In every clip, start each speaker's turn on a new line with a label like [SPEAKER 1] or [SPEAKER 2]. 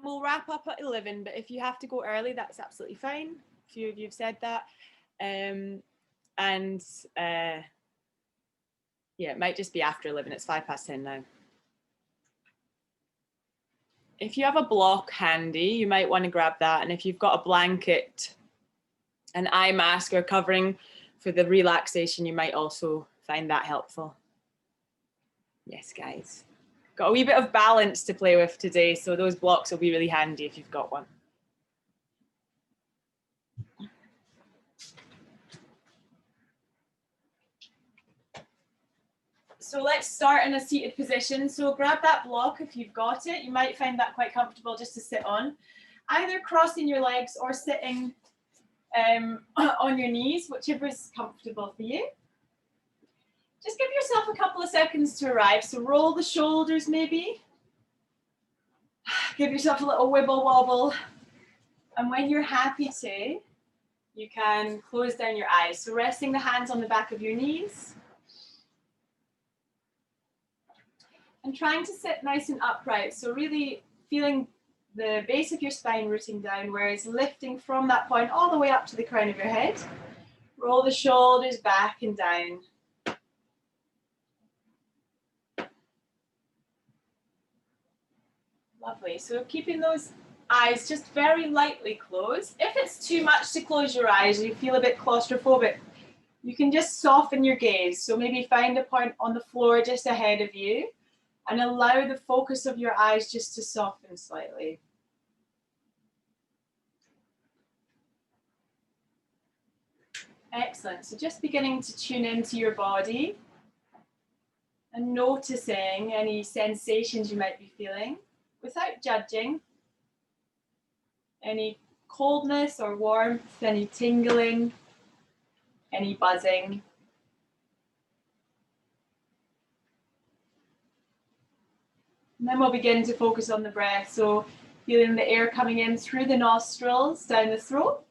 [SPEAKER 1] we'll wrap up at 11, but if you have to go early, that's absolutely fine. A few of you have said that. Yeah, it might just be after 11. It's 10:05 now. If you have a block handy, you might want to grab that. And if you've got a blanket, an eye mask or covering for the relaxation, you might also find that helpful. Yes, guys. Got a wee bit of balance to play with today, so those blocks will be really handy if you've got one. So let's start in a seated position. So grab that block if you've got it. You might find that quite comfortable just to sit on. Either crossing your legs or sitting on your knees, whichever is comfortable for you. Just give yourself a couple of seconds to arrive. So roll the shoulders maybe. Give yourself a little wibble wobble. And when you're happy to, you can close down your eyes. So resting the hands on the back of your knees. And trying to sit nice and upright. So really feeling the base of your spine rooting down, whereas lifting from that point all the way up to the crown of your head. Roll the shoulders back and down. Lovely. So keeping those eyes just very lightly closed. If it's too much to close your eyes, you feel a bit claustrophobic, you can just soften your gaze. So maybe find a point on the floor just ahead of you and allow the focus of your eyes just to soften slightly. Excellent. So just beginning to tune into your body and noticing any sensations you might be feeling without judging. Any coldness or warmth, any tingling, any buzzing. And then we'll begin to focus on the breath. So feeling the air coming in through the nostrils, down the throat.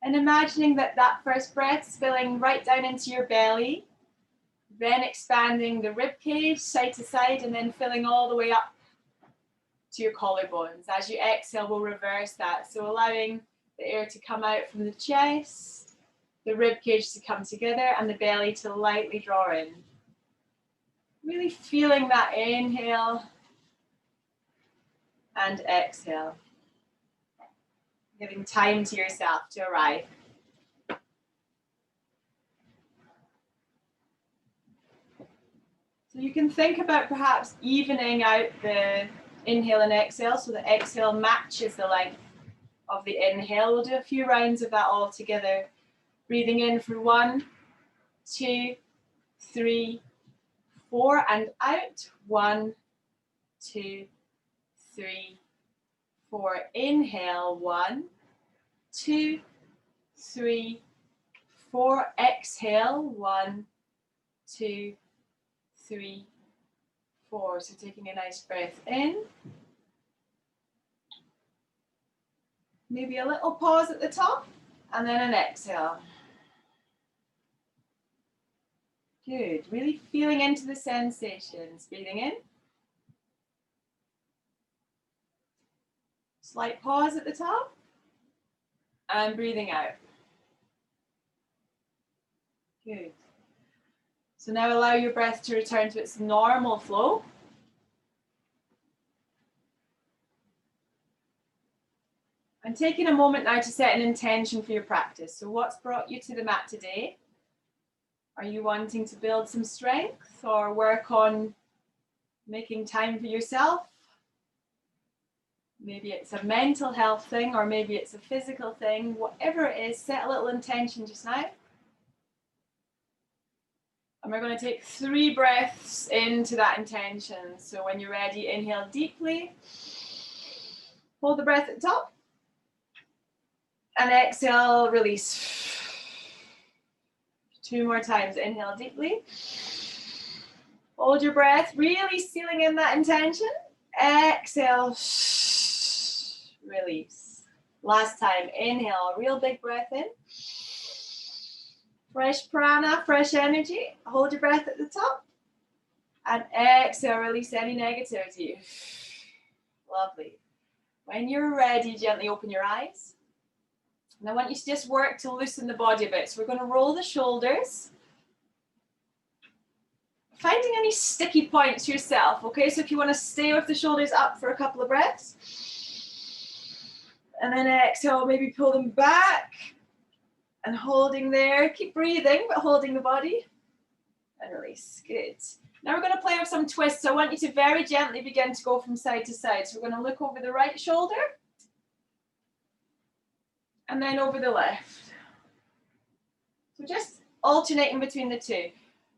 [SPEAKER 1] And imagining that that first breath is filling right down into your belly. Then expanding the rib cage side to side and then filling all the way up to your collarbones. As you exhale, we'll reverse that. So allowing the air to come out from the chest, the rib cage to come together and the belly to lightly draw in. Really feeling that inhale and exhale. Giving time to yourself to arrive. So you can think about perhaps evening out the inhale and exhale so the exhale matches the length of the inhale. We'll do a few rounds of that all together. Breathing in for 1, 2, 3, 4 and out. 1, 2, 3, 4. Inhale. 1, 2, 3, 4. Exhale. 1, 2, 3, 4. So taking a nice breath in. Maybe a little pause at the top and then an exhale. Good. Really feeling into the sensations. Breathing in. Slight pause at the top and breathing out. Good. So now allow your breath to return to its normal flow. And taking a moment now to set an intention for your practice. So what's brought you to the mat today? Are you wanting to build some strength or work on making time for yourself? Maybe it's a mental health thing or maybe it's a physical thing. Whatever it is, set a little intention just now. And we're going to take 3 breaths into that intention. So when you're ready, inhale deeply. Hold the breath at the top. And exhale, release. 2 more times. Inhale deeply. Hold your breath, really sealing in that intention. Exhale. Release. Last time. Inhale, real big breath in. Fresh prana, fresh energy. Hold your breath at the top. And exhale, release any negativity. Lovely. When you're ready, gently open your eyes. And I want you to just work to loosen the body a bit. So we're going to roll the shoulders. Finding any sticky points yourself, okay? So if you want to stay with the shoulders up for a couple of breaths. And then exhale, maybe pull them back. And holding there. Keep breathing, but holding the body. And release. Good. Now we're going to play with some twists. So I want you to very gently begin to go from side to side. So we're going to look over the right shoulder. And then over the left. So just alternating between the two.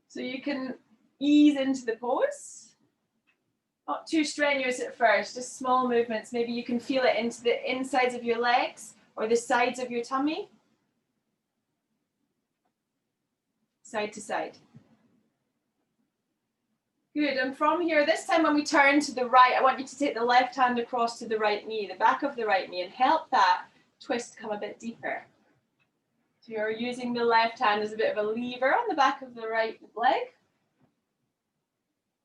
[SPEAKER 1] So you can ease into the pose. Not too strenuous at first, just small movements. Maybe you can feel it into the insides of your legs or the sides of your tummy. Side to side. Good, and from here, this time when we turn to the right, I want you to take the left hand across to the right knee, the back of the right knee, and help that twist come a bit deeper. So you're using the left hand as a bit of a lever on the back of the right leg.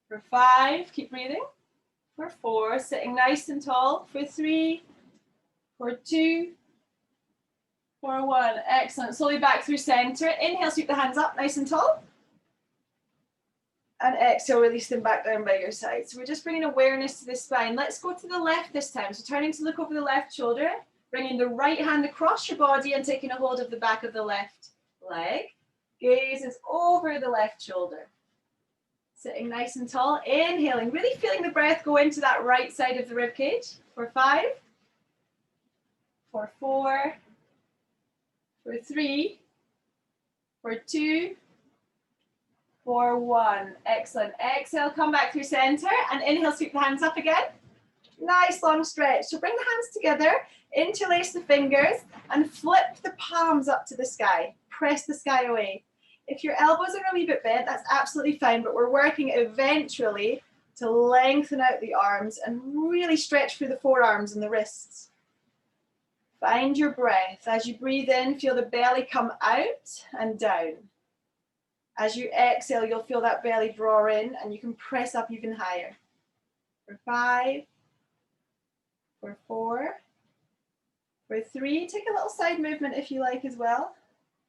[SPEAKER 1] For 5, keep breathing. For 4, sitting nice and tall. For 3, for 2, for 1. Excellent. Slowly back through center. Inhale, sweep the hands up, nice and tall. And exhale, release them back down by your side. So we're just bringing awareness to the spine. Let's go to the left this time. So turning to look over the left shoulder. Bringing the right hand across your body and taking a hold of the back of the left leg. Gaze is over the left shoulder. Sitting nice and tall. Inhaling, really feeling the breath go into that right side of the rib cage. For 5, for 4, for 3, for 2, for 1. Excellent. Exhale, come back through center and inhale, sweep the hands up again. Nice long stretch. So bring the hands together, interlace the fingers and flip the palms up to the sky. Press the sky away. If your elbows are a wee bit bent, that's absolutely fine, but we're working eventually to lengthen out the arms and really stretch through the forearms and the wrists. Find your breath. As you breathe in, feel the belly come out and down. As you exhale, you'll feel that belly draw in and you can press up even higher. For 5, for 4, for 3, take a little side movement if you like as well.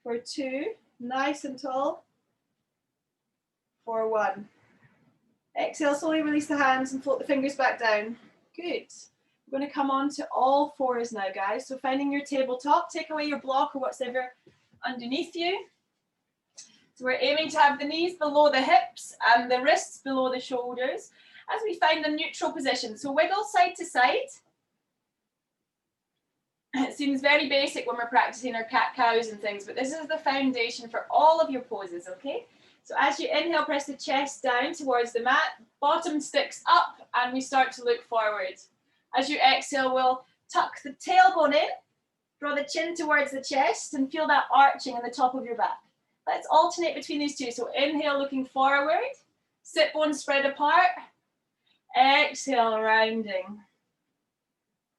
[SPEAKER 1] For 2, nice and tall. For 1. Exhale, slowly release the hands and float the fingers back down. Good. We're going to come on to all fours now, guys. So finding your tabletop, take away your block or whatever underneath you. So we're aiming to have the knees below the hips and the wrists below the shoulders as we find a neutral position. So wiggle side to side. It seems very basic when we're practicing our cat-cows and things, but this is the foundation for all of your poses, okay? So as you inhale, press the chest down towards the mat, bottom sticks up, and we start to look forward. As you exhale, we'll tuck the tailbone in, draw the chin towards the chest, and feel that arching in the top of your back. Let's alternate between these two. So inhale, looking forward, sit bones spread apart, exhale, rounding.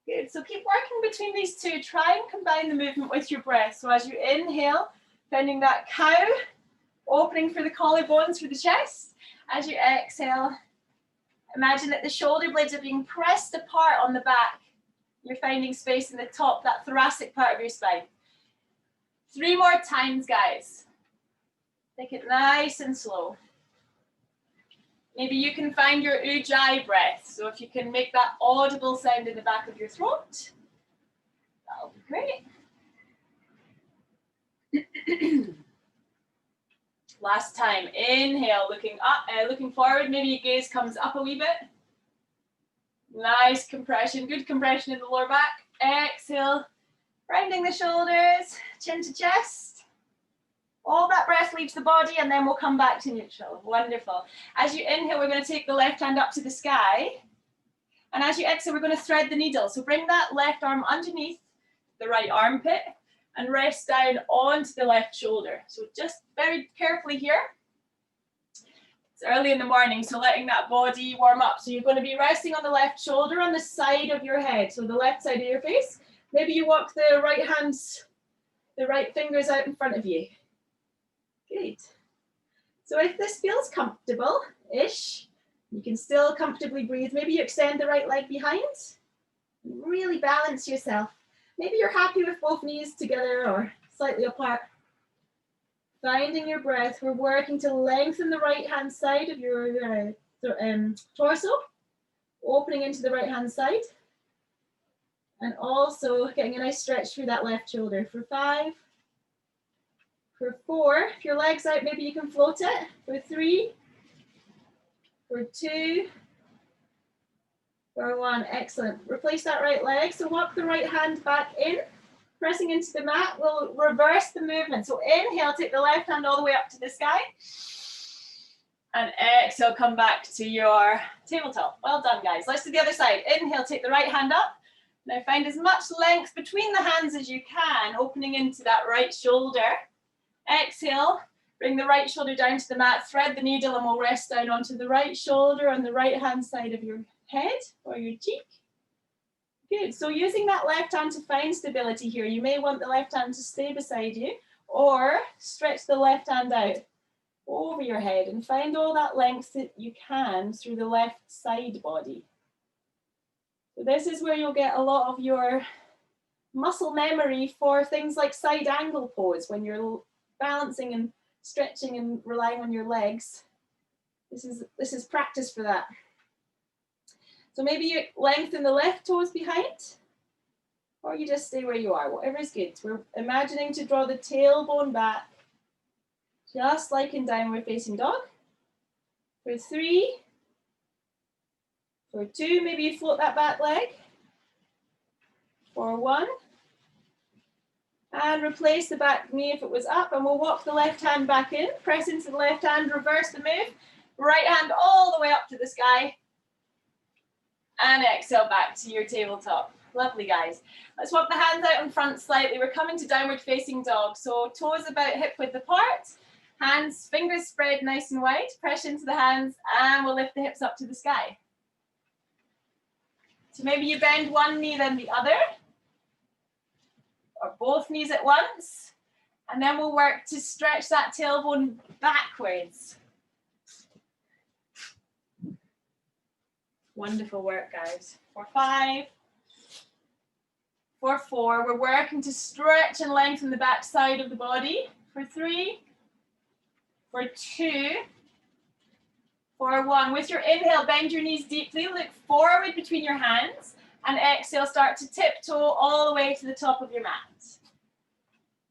[SPEAKER 1] Good, so keep working between these two. Try and combine the movement with your breath. So as you inhale, finding that cow, opening for the collarbones for the chest. As you exhale, imagine that the shoulder blades are being pressed apart on the back. You're finding space in the top, that thoracic part of your spine. 3 more times, guys. Take it nice and slow. Maybe you can find your ujjayi breath. So if you can make that audible sound in the back of your throat, that'll be great. Last time, inhale, looking up, looking forward. Maybe your gaze comes up a wee bit. Nice compression, good compression in the lower back. Exhale, rounding the shoulders, chin to chest. All that breath leaves the body and then we'll come back to neutral. Wonderful. As you inhale, we're going to take the left hand up to the sky. And as you exhale, we're going to thread the needle. So bring that left arm underneath the right armpit and rest down onto the left shoulder. So just very carefully here. It's early in the morning, so letting that body warm up. So you're going to be resting on the left shoulder on the side of your head. So the left side of your face. Maybe you walk the right hands, the right fingers out in front of you. Good. So if this feels comfortable-ish, you can still comfortably breathe. Maybe you extend the right leg behind.
[SPEAKER 2] Really balance yourself. Maybe you're happy with both knees together or slightly apart. Finding your breath. We're working to lengthen the right hand side of your torso, opening into the right hand side, and also getting a nice stretch through that left shoulder. For 5, for 4, if your leg's out, maybe you can float it. For 3, for 2, for 1. Excellent. Replace that right leg. So walk the right hand back in, pressing into the mat. We'll reverse the movement. So inhale, take the left hand all the way up to the sky. And exhale, come back to your tabletop. Well done, guys. Let's do the other side. Inhale, take the right hand up. Now find as much length between the hands as you can, opening into that right shoulder. Exhale, bring the right shoulder down to the mat, thread the needle, and we'll rest down onto the right shoulder on the right hand side of your head or your cheek. Good. So using that left hand to find stability here, you may want the left hand to stay beside you, or stretch the left hand out over your head and find all that length that you can through the left side body. So this is where you'll get a lot of your muscle memory for things like side angle pose when you're balancing and stretching and relying on your legs. This is practice for that. So maybe you lengthen the left toes behind, or you just stay where you are, whatever is good. We're imagining to draw the tailbone back, just like in downward facing dog. For 3, for 2, maybe you float that back leg. For 1, and replace the back knee if it was up, and we'll walk the left hand back in, press into the left hand, reverse the move, right hand all the way up to the sky, and exhale back to your tabletop. Lovely, guys. Let's walk the hands out in front slightly. We're coming to downward facing dog, so toes about hip width apart, hands, fingers spread nice and wide, press into the hands, and we'll lift the hips up to the sky. So maybe you bend one knee then the other, or both knees at once, and then we'll work to stretch that tailbone backwards. Wonderful work, guys. For 5, for 4, we're working to stretch and lengthen the back side of the body. For 3, for 2, for 1. With your inhale, bend your knees deeply, look forward between your hands, and exhale, start to tiptoe all the way to the top of your mat.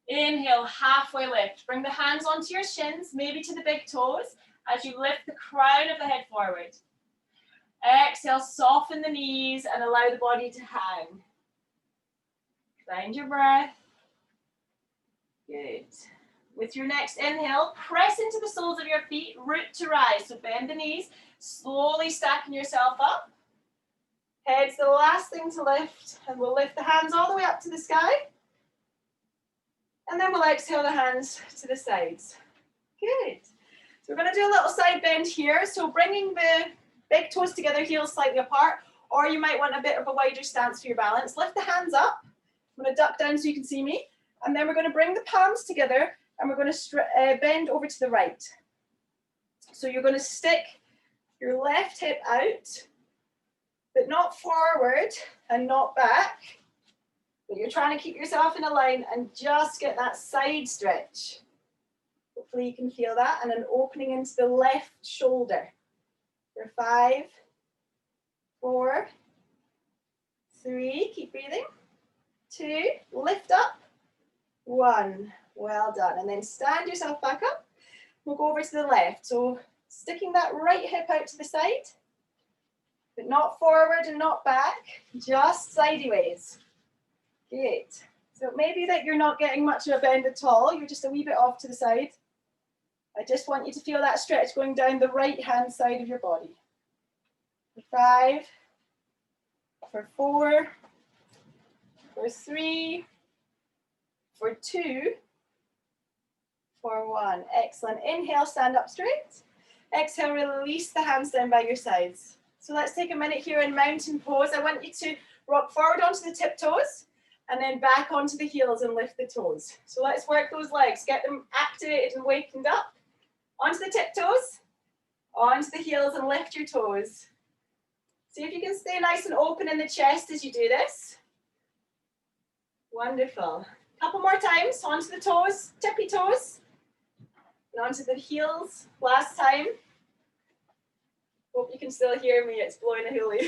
[SPEAKER 2] Inhale, halfway lift. Bring the hands onto your shins, maybe to the big toes, as you lift the crown of the head forward. Exhale, soften the knees and allow the body to hang. Find your breath. Good. With your next inhale, press into the soles of your feet, root to rise. So bend the knees, slowly stacking yourself up. Head's the last thing to lift, and we'll lift the hands all the way up to the sky. And then we'll exhale the hands to the sides. Good. So we're going to do a little side bend here. So bringing the big toes together, heels slightly apart, or you might want a bit of a wider stance for your balance. Lift the hands up. I'm going to duck down so you can see me. And then we're going to bring the palms together, and we're going to bend over to the right. So you're going to stick your left hip out, but not forward and not back. But you're trying to keep yourself in a line and just get that side stretch. Hopefully you can feel that. And an opening into the left shoulder. For 5, 4, 3, keep breathing. 2, lift up. 1, well done. And then stand yourself back up. We'll go over to the left. So sticking that right hip out to the side, but not forward and not back, just sideways. Good. So it may be that you're not getting much of a bend at all, you're just a wee bit off to the side. I just want you to feel that stretch going down the right hand side of your body. For 5, for 4, for 3, for 2, for 1. Excellent. Inhale, stand up straight. Exhale, release the hands down by your sides. So let's take a minute here in mountain pose. I want you to rock forward onto the tiptoes and then back onto the heels and lift the toes. So let's work those legs, get them activated and wakened up. Onto the tiptoes, onto the heels and lift your toes. See if you can stay nice and open in the chest as you do this. Wonderful. Couple more times, onto the toes, tippy toes, and onto the heels. Last time. Hope you can still hear me, it's blowing a hoolie.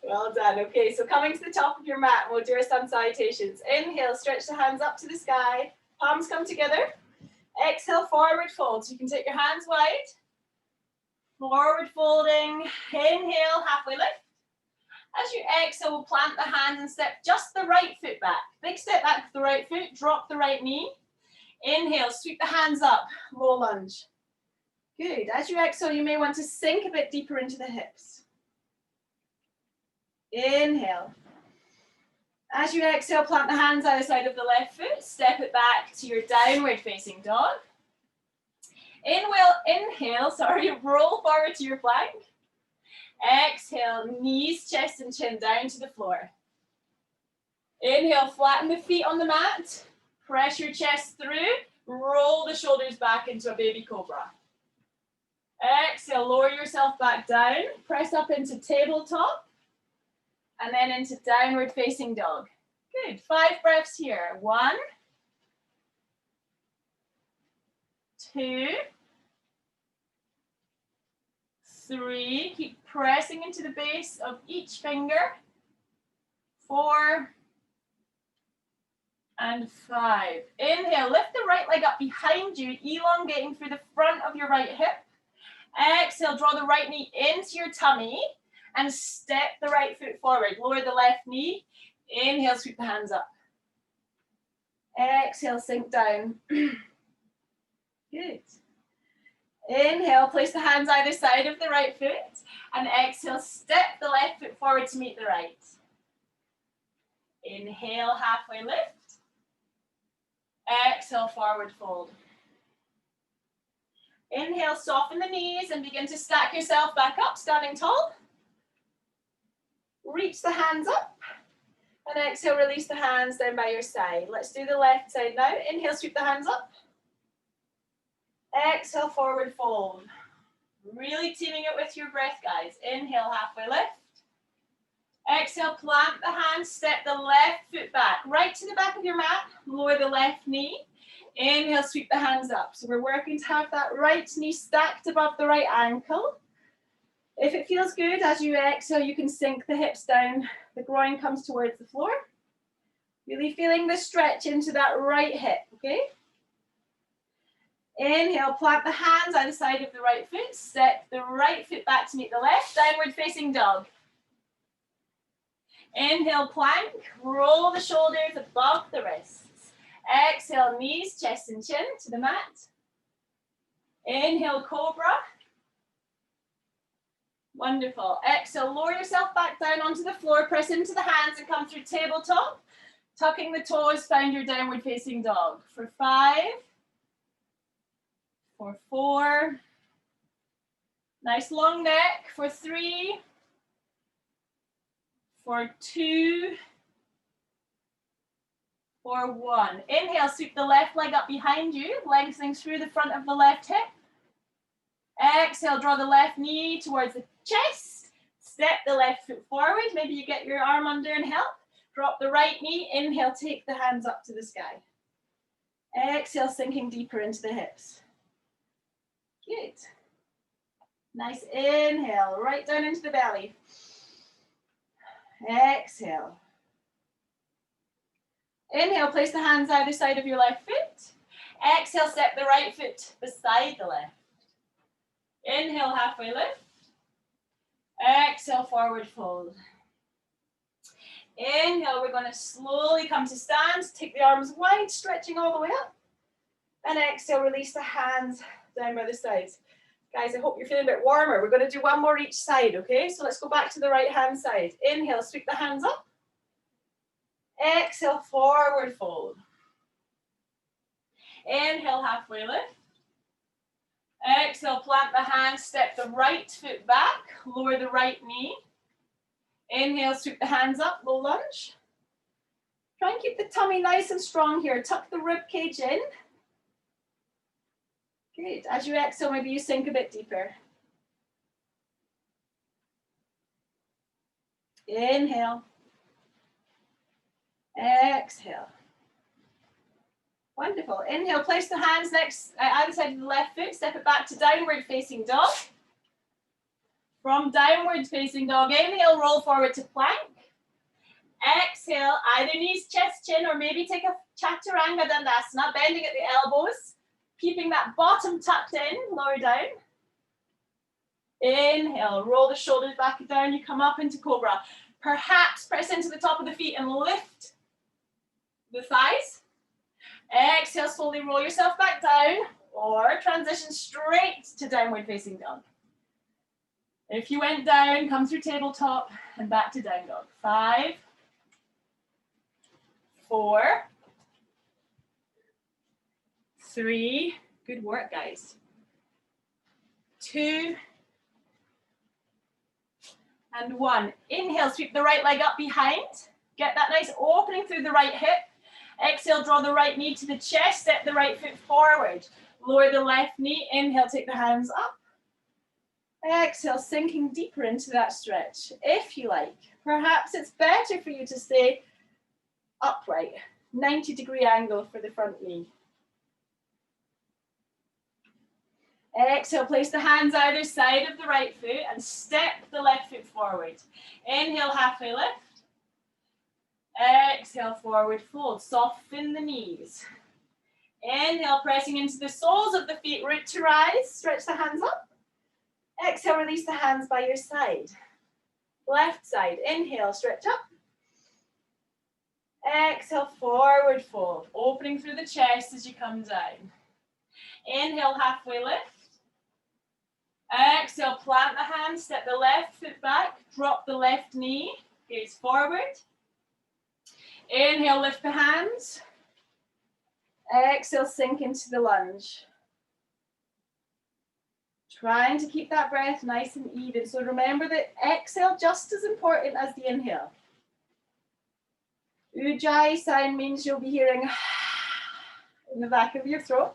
[SPEAKER 2] Well done. Okay, so coming to the top of your mat, we'll do our sun salutations. Inhale, stretch the hands up to the sky. Palms come together. Exhale, forward fold. So you can take your hands wide. Forward folding. Inhale, halfway lift. As you exhale, we'll plant the hands and step just the right foot back. Big step back with the right foot. Drop the right knee. Inhale, sweep the hands up. Low lunge. Good. As you exhale, you may want to sink a bit deeper into the hips. Inhale. As you exhale, plant the hands either side of the left foot. Step it back to your downward facing dog. Inhale, roll forward to your plank. Exhale, knees, chest and chin down to the floor. Inhale, flatten the feet on the mat. Press your chest through. Roll the shoulders back into a baby cobra. Exhale, lower yourself back down. Press up into tabletop. And then into downward facing dog. Good. 5 breaths here. 1, 2, 3. Keep pressing into the base of each finger. 4 and 5. Inhale, lift the right leg up behind you, elongating through the front of your right hip. Exhale, draw the right knee into your tummy and step the right foot forward. Lower the left knee. Inhale, sweep the hands up. Exhale, sink down. Good. Inhale, place the hands either side of the right foot. And exhale, step the left foot forward to meet the right. Inhale, halfway lift. Exhale, forward fold. Inhale, soften the knees and begin to stack yourself back up, standing tall. Reach the hands up. And exhale, release the hands down by your side. Let's do the left side now. Inhale, sweep the hands up. Exhale, forward fold. Really teaming it with your breath, guys. Inhale, halfway lift. Exhale, plant the hands, step the left foot back, right to the back of your mat, lower the left knee. Inhale, sweep the hands up. So we're working to have that right knee stacked above the right ankle. If it feels good, as you exhale, you can sink the hips down. The groin comes towards the floor. Really feeling the stretch into that right hip, okay? Inhale, plant the hands either side of the right foot. Step the right foot back to meet the left. Downward facing dog. Inhale, plank. Roll the shoulders above the wrists. Exhale, knees, chest and chin to the mat. Inhale, cobra. Wonderful. Exhale, lower yourself back down onto the floor. Press into the hands and come through tabletop. Tucking the toes, find your downward facing dog. For 5. For 4. Nice long neck. For 3. For 2. For 1. Inhale, sweep the left leg up behind you, lengthening through the front of the left hip. Exhale, draw the left knee towards the chest. Step the left foot forward. Maybe you get your arm under and help. Drop the right knee. Inhale, take the hands up to the sky. Exhale, sinking deeper into the hips. Good. Nice inhale, right down into the belly. Exhale. Inhale, place the hands either side of your left foot. Exhale, step the right foot beside the left. Inhale, halfway lift. Exhale, forward fold. Inhale, we're going to slowly come to stand. Take the arms wide, stretching all the way up. And exhale, release the hands down by the sides. Guys, I hope you're feeling a bit warmer. We're going to do one more each side, okay? So let's go back to the right hand side. Inhale, sweep the hands up. Exhale, forward fold. Inhale, halfway lift. Exhale, plant the hands, step the right foot back, lower the right knee. Inhale, sweep the hands up, low lunge. Try and keep the tummy nice and strong here. Tuck the rib cage in. Good. As you exhale, maybe you sink a bit deeper. Inhale. Exhale. Wonderful. Inhale, place the hands next, either side of the left foot, step it back to downward facing dog. From downward facing dog, inhale, roll forward to plank. Exhale, either knees, chest, chin, or maybe take a chaturanga dandasana, bending at the elbows, keeping that bottom tucked in, lower down. Inhale, roll the shoulders back and down, you come up into cobra. Perhaps press into the top of the feet and lift the thighs. Exhale, slowly roll yourself back down, or transition straight to downward facing dog. If you went down, come through tabletop and back to down dog. 5, 4, 3, good work guys. 2, and 1. Inhale, sweep the right leg up behind. Get that nice opening through the right hip. Exhale, draw the right knee to the chest, step the right foot forward. Lower the left knee, inhale, take the hands up. Exhale, sinking deeper into that stretch, if you like. Perhaps it's better for you to stay upright, 90-degree angle for the front knee. Exhale, place the hands either side of the right foot and step the left foot forward. Inhale, halfway lift. Exhale, forward fold, soften the knees. Inhale, pressing into the soles of the feet, root to rise, stretch the hands up. Exhale, release the hands by your side. Left side, inhale, stretch up. Exhale, forward fold, opening through the chest as you come down. Inhale, halfway lift. Exhale, plant the hands, step the left foot back, drop the left knee, gaze forward. Inhale, lift the hands. Exhale, sink into the lunge. Trying to keep that breath nice and even. So remember that exhale just as important as the inhale. Ujjayi sign means you'll be hearing in the back of your throat.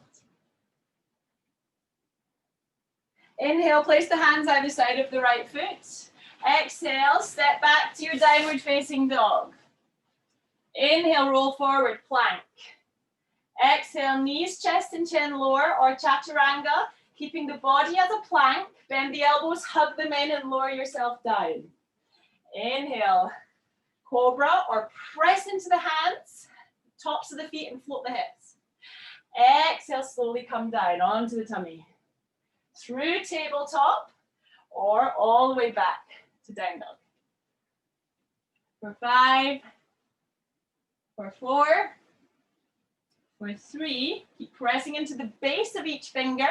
[SPEAKER 2] Inhale, place the hands either side of the right foot. Exhale, step back to your downward facing dog. Inhale, roll forward, plank. Exhale, knees, chest and chin lower or chaturanga, keeping the body as a plank. Bend the elbows, hug them in and lower yourself down. Inhale, cobra or press into the hands, tops of the feet and float the hips. Exhale, slowly come down onto the tummy. Through tabletop or all the way back to down dog. For 5, for 4, for 3, keep pressing into the base of each finger,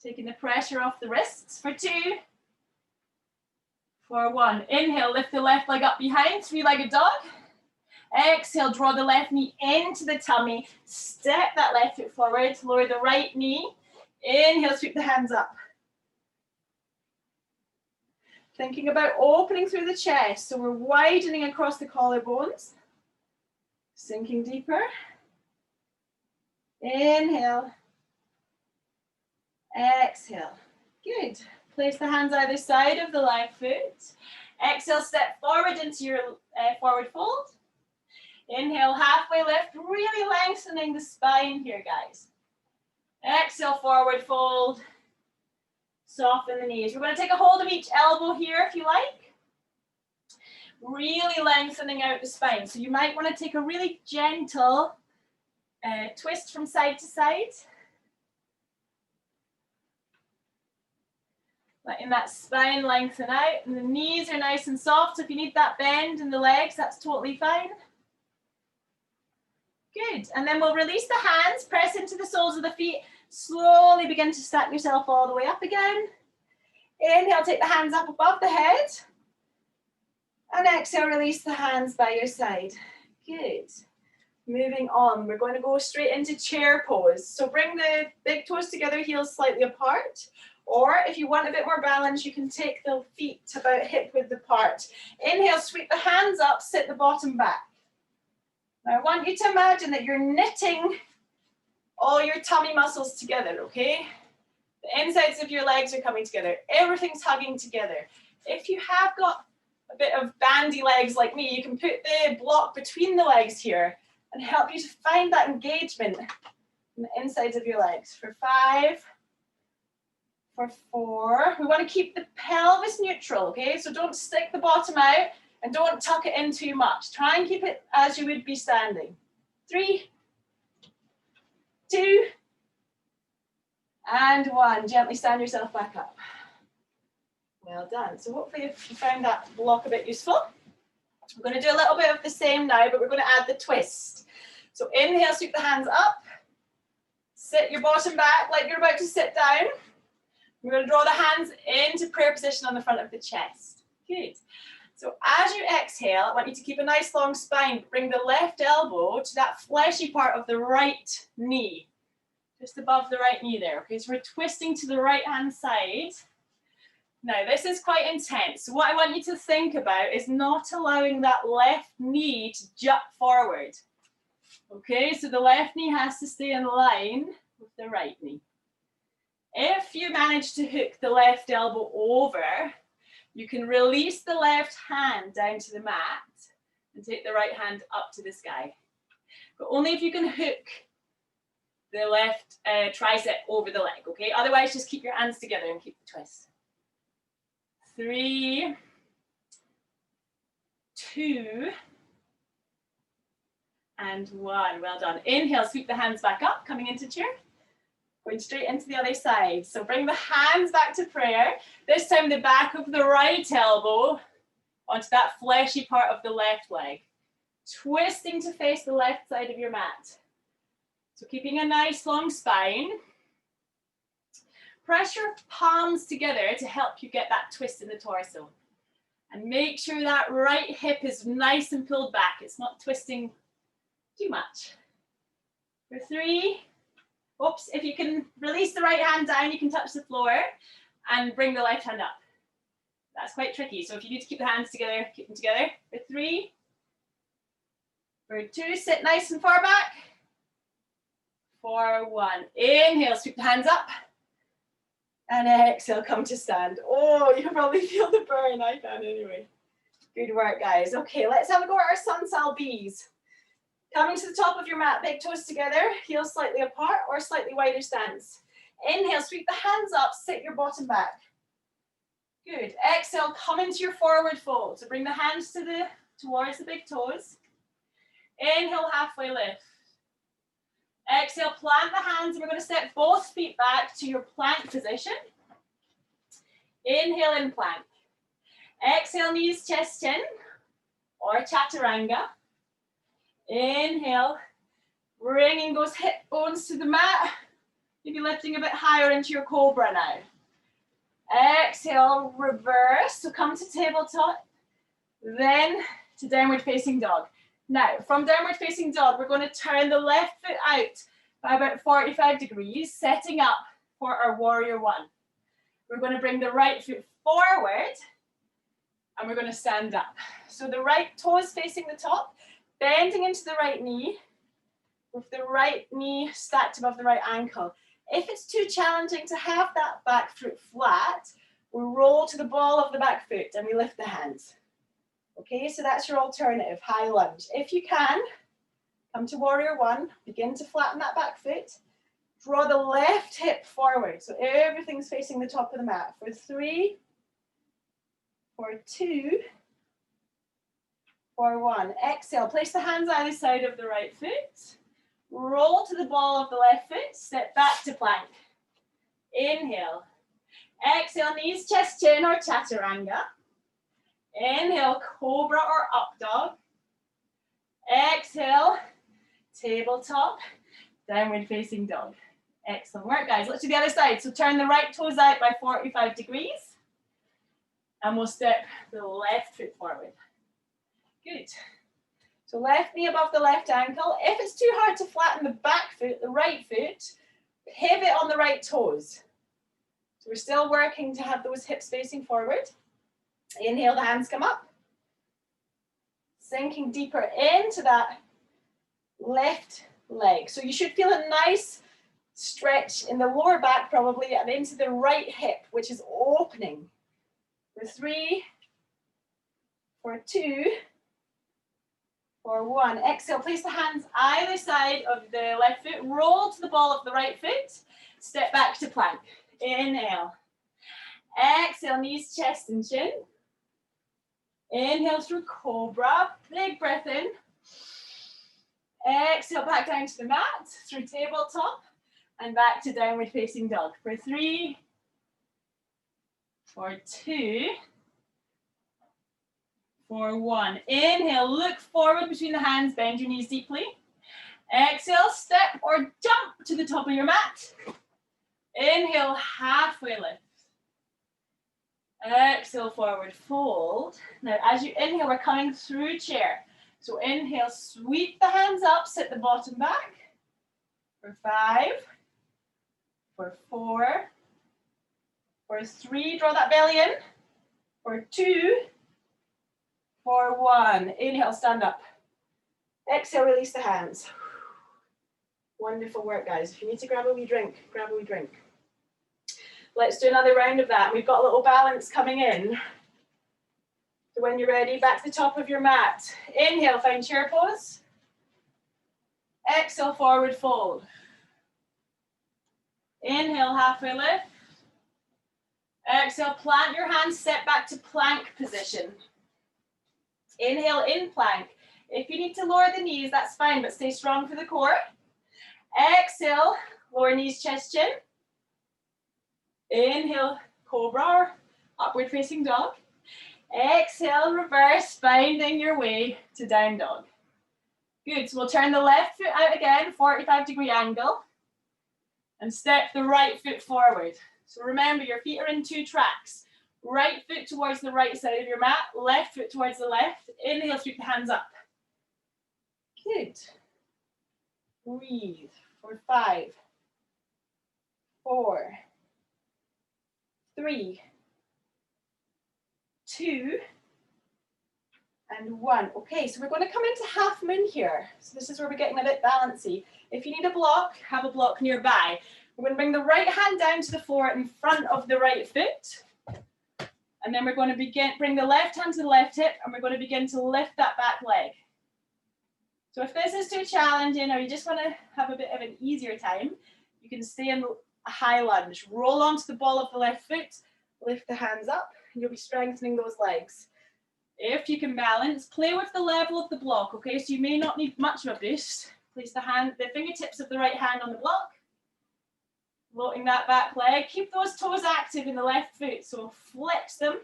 [SPEAKER 2] taking the pressure off the wrists. For 2, for 1. Inhale, lift the left leg up behind, three-legged dog. Exhale, draw the left knee into the tummy, step that left foot forward, lower the right knee. Inhale, sweep the hands up. Thinking about opening through the chest, so we're widening across the collarbones. Sinking deeper. Inhale. Exhale. Good. Place the hands either side of the left foot. Exhale, step forward into your forward fold. Inhale, halfway lift, really lengthening the spine here, guys. Exhale, forward fold. Soften the knees. We're going to take a hold of each elbow here if you like. Really lengthening out the spine. So you might want to take a really gentle twist from side to side. Letting that spine lengthen out. And the knees are nice and soft. So if you need that bend in the legs, that's totally fine. Good. And then we'll release the hands, press into the soles of the feet. Slowly begin to stack yourself all the way up again. Inhale, take the hands up above the head. And exhale, release the hands by your side. Good. Moving on, we're going to go straight into chair pose. So bring the big toes together, heels slightly apart. Or if you want a bit more balance, you can take the feet about hip width apart. Inhale, sweep the hands up, sit the bottom back. Now I want you to imagine that you're knitting all your tummy muscles together, okay? The insides of your legs are coming together. Everything's hugging together. If you have got a bit of bandy legs like me, you can put the block between the legs here and help you to find that engagement in the insides of your legs. For 5, for 4. We want to keep the pelvis neutral, okay? So don't stick the bottom out and don't tuck it in too much. Try and keep it as you would be standing. 3, 2, and 1. Gently stand yourself back up. Well done. So hopefully you found that block a bit useful. We're going to do a little bit of the same now, but we're going to add the twist. So inhale, sweep the hands up. Sit your bottom back like you're about to sit down. We're going to draw the hands into prayer position on the front of the chest. Good. So as you exhale, I want you to keep a nice long spine. Bring the left elbow to that fleshy part of the right knee. Just above the right knee there. Okay, so we're twisting to the right hand side. Now, this is quite intense. So what I want you to think about is not allowing that left knee to jump forward. Okay, so the left knee has to stay in line with the right knee. If you manage to hook the left elbow over, you can release the left hand down to the mat and take the right hand up to the sky. But only if you can hook the left tricep over the leg, okay? Otherwise, just keep your hands together and keep the twist. 3, 2, and 1. Well done. Inhale, sweep the hands back up, coming into chair. Going straight into the other side. So bring the hands back to prayer. This time the back of the right elbow onto that fleshy part of the left leg. Twisting to face the left side of your mat. So keeping a nice long spine. Press your palms together to help you get that twist in the torso. And make sure that right hip is nice and pulled back. It's not twisting too much. For 3. Oops, if you can release the right hand down, you can touch the floor and bring the left hand up. That's quite tricky. So if you need to keep the hands together, keep them together. For 3. For 2, sit nice and far back. For 1. Inhale, sweep the hands up. And exhale, come to stand. Oh, you can probably feel the burn. I can anyway. Good work, guys. Okay, let's have a go at our sun sal Bs. Coming to the top of your mat, big toes together, heels slightly apart or slightly wider stance. Inhale, sweep the hands up, sit your bottom back. Good. Exhale, come into your forward fold. So bring the hands towards the big toes. Inhale, halfway lift. Exhale, plant the hands, and we're going to step both feet back to your plank position. Inhale, in plank. Exhale, knees, chest, chin, or chaturanga. Inhale, bringing those hip bones to the mat. Maybe lifting a bit higher into your cobra now. Exhale, reverse. So come to tabletop, then to downward facing dog. Now, from downward facing dog, we're going to turn the left foot out by about 45 degrees, setting up for our warrior 1. We're going to bring the right foot forward, and we're going to stand up. So the right toes facing the top, bending into the right knee, with the right knee stacked above the right ankle. If it's too challenging to have that back foot flat, we roll to the ball of the back foot and we lift the hands. Okay, so that's your alternative, high lunge. If you can, come to warrior 1, begin to flatten that back foot, draw the left hip forward, so everything's facing the top of the mat. For 3, for 2, for 1. Exhale, place the hands either side of the right foot, roll to the ball of the left foot, step back to plank. Inhale, exhale, knees, chest, chin, or chaturanga. Inhale, cobra or up dog. Exhale, tabletop, downward facing dog. Excellent work, guys. Let's do the other side. So turn the right toes out by 45 degrees. And we'll step the left foot forward. Good. So left knee above the left ankle. If it's too hard to flatten the back foot, the right foot, pivot on the right toes. So we're still working to have those hips facing forward. Inhale, the hands come up. Sinking deeper into that left leg. So you should feel a nice stretch in the lower back probably and into the right hip, which is opening. For 3, for 2, for 1. Exhale, place the hands either side of the left foot, roll to the ball of the right foot, step back to plank. Inhale. Exhale, knees, chest and chin. Inhale through cobra, big breath in. Exhale, back down to the mat, through tabletop, and back to downward facing dog. For 3, for 2, for 1. Inhale, look forward between the hands, bend your knees deeply. Exhale, step or jump to the top of your mat. Inhale, halfway lift. Exhale, forward fold. Now, as you inhale, we're coming through chair. So inhale, sweep the hands up, sit the bottom back. For 5, for 4, for 3, draw that belly in. For 2, for 1. Inhale, stand up. Exhale, release the hands. Wonderful work, guys. If you need to grab a wee drink, grab a wee drink. Let's do another round of that. We've got a little balance coming in. So when you're ready, back to the top of your mat. Inhale, find chair pose. Exhale, forward fold. Inhale, halfway lift. Exhale, plant your hands, step back to plank position. Inhale, in plank. If you need to lower the knees, that's fine, but stay strong for the core. Exhale, lower knees, chest, chin. Inhale, cobra or upward facing dog. Exhale, reverse, finding your way to down dog. Good, so we'll turn the left foot out again, 45-degree angle, and step the right foot forward. So remember, your feet are in 2 tracks. Right foot towards the right side of your mat, left foot towards the left. Inhale, sweep the hands up. Good. Breathe for 5, 4, 3, 2, and 1. Okay, so we're going to come into half moon here. So this is where we're getting a bit balancy. If you need a block, have a block nearby. We're going to bring the right hand down to the floor in front of the right foot. And then we're going to bring the left hand to the left hip, and we're going to begin to lift that back leg. So if this is too challenging, or you just want to have a bit of an easier time, you can stay in a high lunge. Roll onto the ball of the left foot, lift the hands up, and you'll be strengthening those legs. If you can balance, play with the level of the block, okay? So you may not need much of a boost. Place the fingertips of the right hand on the block, floating that back leg. Keep those toes active in the left foot, so flex them.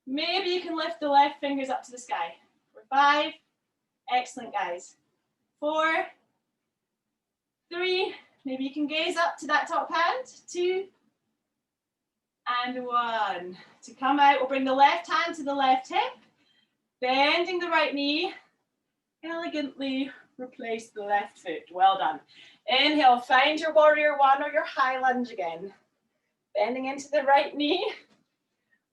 [SPEAKER 2] Maybe you can lift the left fingers up to the sky. For 5, excellent, guys. 4, 3, maybe you can gaze up to that top hand. 2, and 1. To come out, we'll bring the left hand to the left hip, bending the right knee, elegantly replace the left foot. Well done. Inhale, find your warrior 1 or your high lunge again. Bending into the right knee.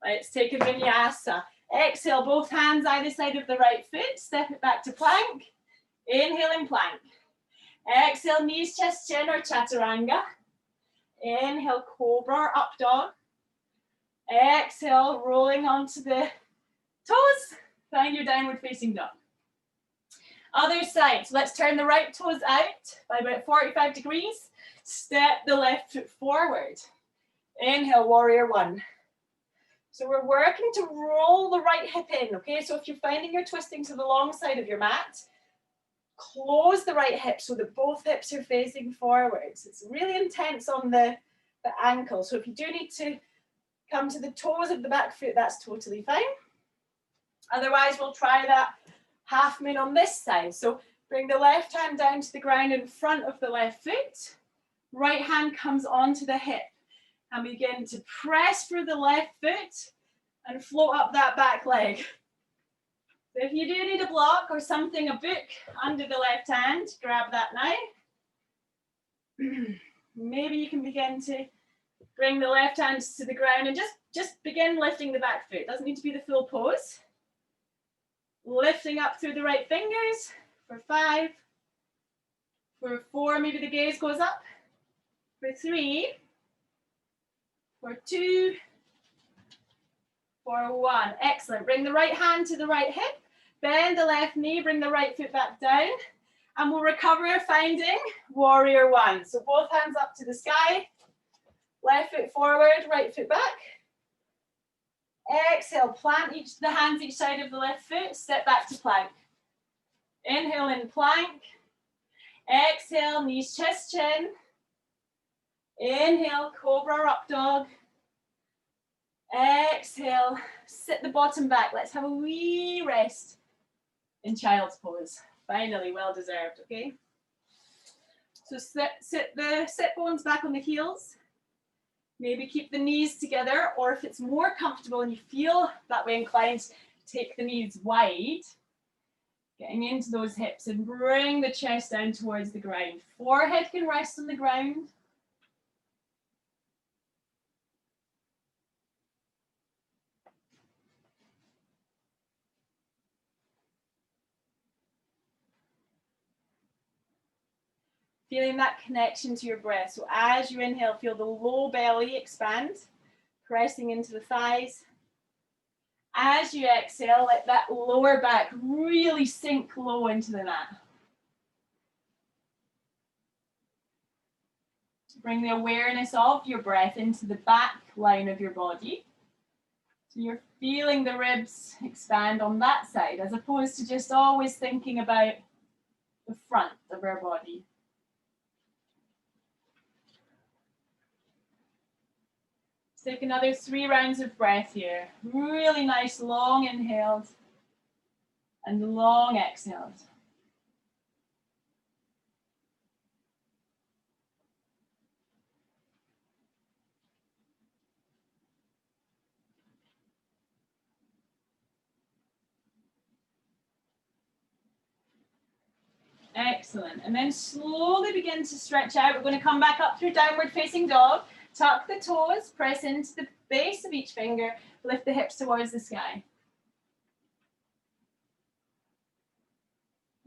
[SPEAKER 2] Let's take a vinyasa. Exhale, both hands either side of the right foot. Step it back to plank. Inhale in plank. Exhale, knees, chest, chin or chaturanga. Inhale, cobra or up dog. Exhale, rolling onto the toes. Find your downward facing dog. Other side. So let's turn the right toes out by about 45 degrees. Step the left foot forward. Inhale, warrior 1. So we're working to roll the right hip in, okay? So if you're finding you're twisting to the long side of your mat, close the right hip so that both hips are facing forwards. It's really intense on the ankle. So if you do need to come to the toes of the back foot, that's totally fine. Otherwise, we'll try that half moon on this side. So bring the left hand down to the ground in front of the left foot. Right hand comes onto the hip. And begin to press through the left foot and float up that back leg. So if you do need a block or something, a book under the left hand, grab that now. Maybe you can begin to bring the left hand to the ground and just begin lifting the back foot. It doesn't need to be the full pose. Lifting up through the right fingers for 5. For 4, maybe the gaze goes up. For 3. For 2,
[SPEAKER 1] for 1. Excellent. Bring the right hand to the right hip. Bend the left knee, bring the right foot back down. And we'll recover finding warrior 1. So both hands up to the sky. Left foot forward, right foot back. Exhale, plant the hands each side of the left foot. Step back to plank. Inhale in plank. Exhale, knees, chest, chin. Inhale, cobra, up dog. Exhale, sit the bottom back. Let's have a wee rest in child's pose. Finally, well deserved, okay? So sit the sit bones back on the heels. Maybe keep the knees together, or if it's more comfortable and you feel that way inclined, take the knees wide, getting into those hips and bring the chest down towards the ground. Forehead can rest on the ground. Feeling that connection to your breath. So as you inhale, feel the low belly expand, pressing into the thighs. As you exhale, let that lower back really sink low into the mat. Bring the awareness of your breath into the back line of your body. So you're feeling the ribs expand on that side, as opposed to just always thinking about the front of our body. Take another 3 rounds of breath here. Really nice long inhales and long exhales. Excellent. And then slowly begin to stretch out. We're going to come back up through downward facing dog. Tuck the toes, press into the base of each finger, lift the hips towards the sky.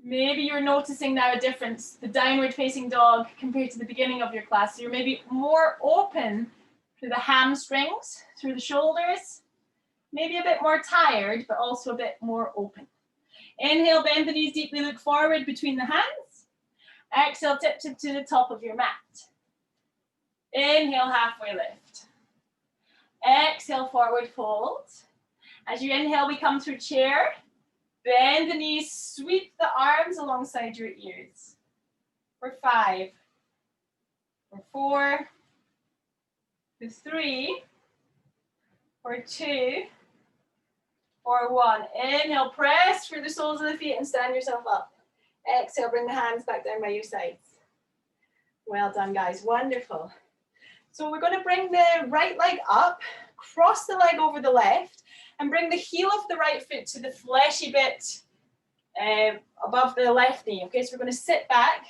[SPEAKER 1] Maybe you're noticing now a difference, the downward facing dog compared to the beginning of your class. So you're maybe more open through the hamstrings, through the shoulders, maybe a bit more tired, but also a bit more open. Inhale, bend the knees deeply, look forward between the hands. Exhale, tip to the top of your mat. Inhale, halfway lift. Exhale, forward fold. As you inhale, we come through chair. Bend the knees, sweep the arms alongside your ears. For 5, for 4, for 3, for 2, for 1. Inhale, press through the soles of the feet and stand yourself up. Exhale, bring the hands back down by your sides. Well done, guys. Wonderful. So we're going to bring the right leg up, cross the leg over the left, and bring the heel of the right foot to the fleshy bit above the left knee. Okay, so we're going to sit back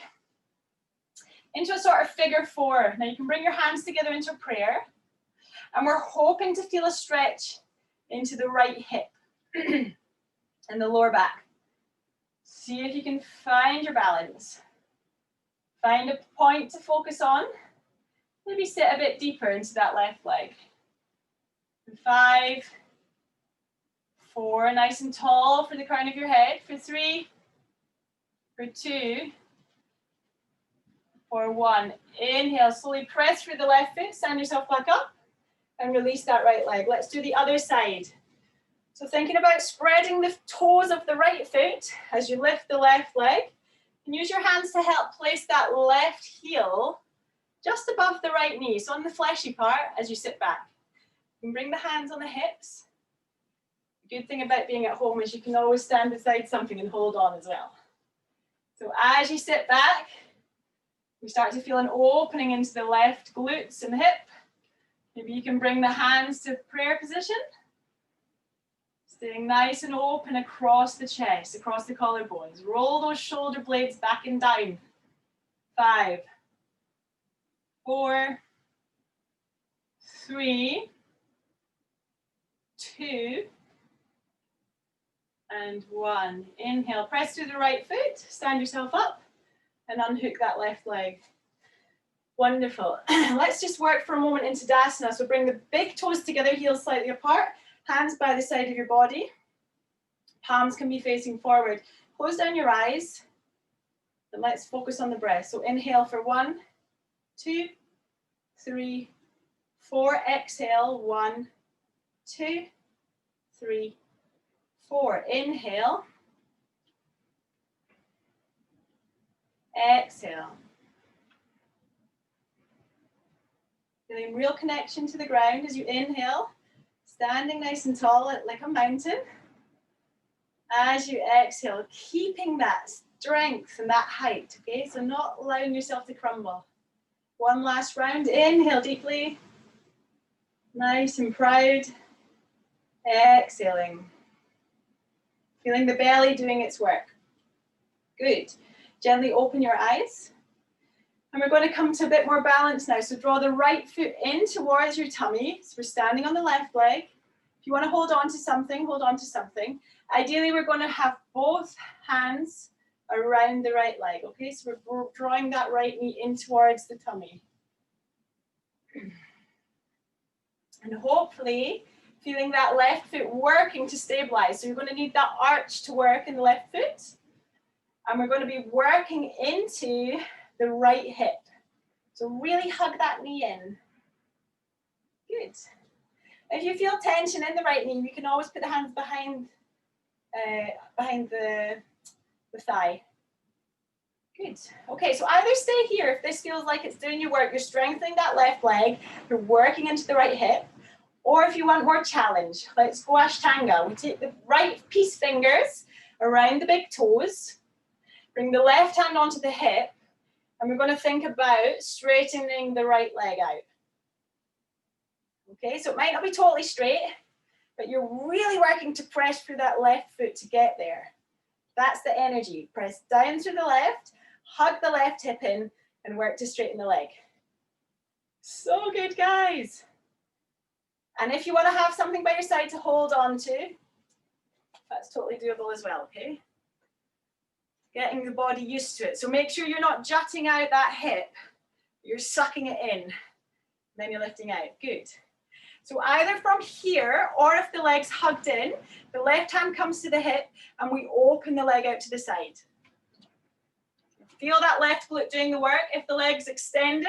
[SPEAKER 1] into a sort of figure 4. Now you can bring your hands together into prayer, and we're hoping to feel a stretch into the right hip and the lower back. See if you can find your balance. Find a point to focus on. Maybe sit a bit deeper into that left leg. 5, 4, nice and tall for the crown of your head. For 3, for 2, for 1. Inhale, slowly press through the left foot, stand yourself back up, and release that right leg. Let's do the other side. So thinking about spreading the toes of the right foot as you lift the left leg. And use your hands to help place that left heel just above the right knee, so on the fleshy part as you sit back. You can bring the hands on the hips. The good thing about being at home is you can always stand beside something and hold on as well. So as you sit back, we start to feel an opening into the left glutes and hip. Maybe you can bring the hands to prayer position. Staying nice and open across the chest, across the collarbones. Roll those shoulder blades back and down. 5, 4, 3, 2, and 1. Inhale, press through the right foot, stand yourself up, and unhook that left leg. Wonderful. Let's just work for a moment into Tadasana. So bring the big toes together, heels slightly apart,
[SPEAKER 2] Hands by the side of your body. Palms can be facing forward. Close down your eyes. And let's focus on the breath. So inhale for 1, 2, 3, 4. Exhale, 1, 2, 3, 4. Inhale. Exhale. Feeling real connection to the ground as you inhale, standing nice and tall like a mountain. As you exhale, keeping that strength and that height, okay? So not allowing yourself to crumble. One last round. Inhale deeply. Nice and proud. Exhaling. Feeling the belly doing its work. Good. Gently open your eyes. And we're going to come to a bit more balance now. So draw the right foot in towards your tummy. So we're standing on the left leg. If you want to hold on to something, hold on to something. Ideally, we're going to have both hands around the right leg. Okay, so we're drawing that right knee in towards the tummy. And hopefully, feeling that left foot working to stabilize. So you're going to need that arch to work in the left foot. And we're going to be working into the right hip. So really hug that knee in. Good. If you feel tension in the right knee, you can always put the hands behind the thigh. Good. Okay, so either stay here if this feels like it's doing your work, you're strengthening that left leg, you're working into the right hip, or if you want more challenge, let's go Ashtanga. We take the right peace fingers around the big toes, bring the left hand onto the hip, and we're going to think about straightening the right leg out. Okay, so it might not be totally straight, but you're really working to press through that left foot to get there. That's the energy. Press down through the left, hug the left hip in, and work to straighten the leg. So good, guys. And if you want to have something by your side to hold on to, that's totally doable as well, okay? Getting the body used to it. So make sure you're not jutting out that hip. You're sucking it in. Then you're lifting out. Good. So either from here, or if the leg's hugged in, the left hand comes to the hip and we open the leg out to the side. Feel that left glute doing the work. If the leg's extended,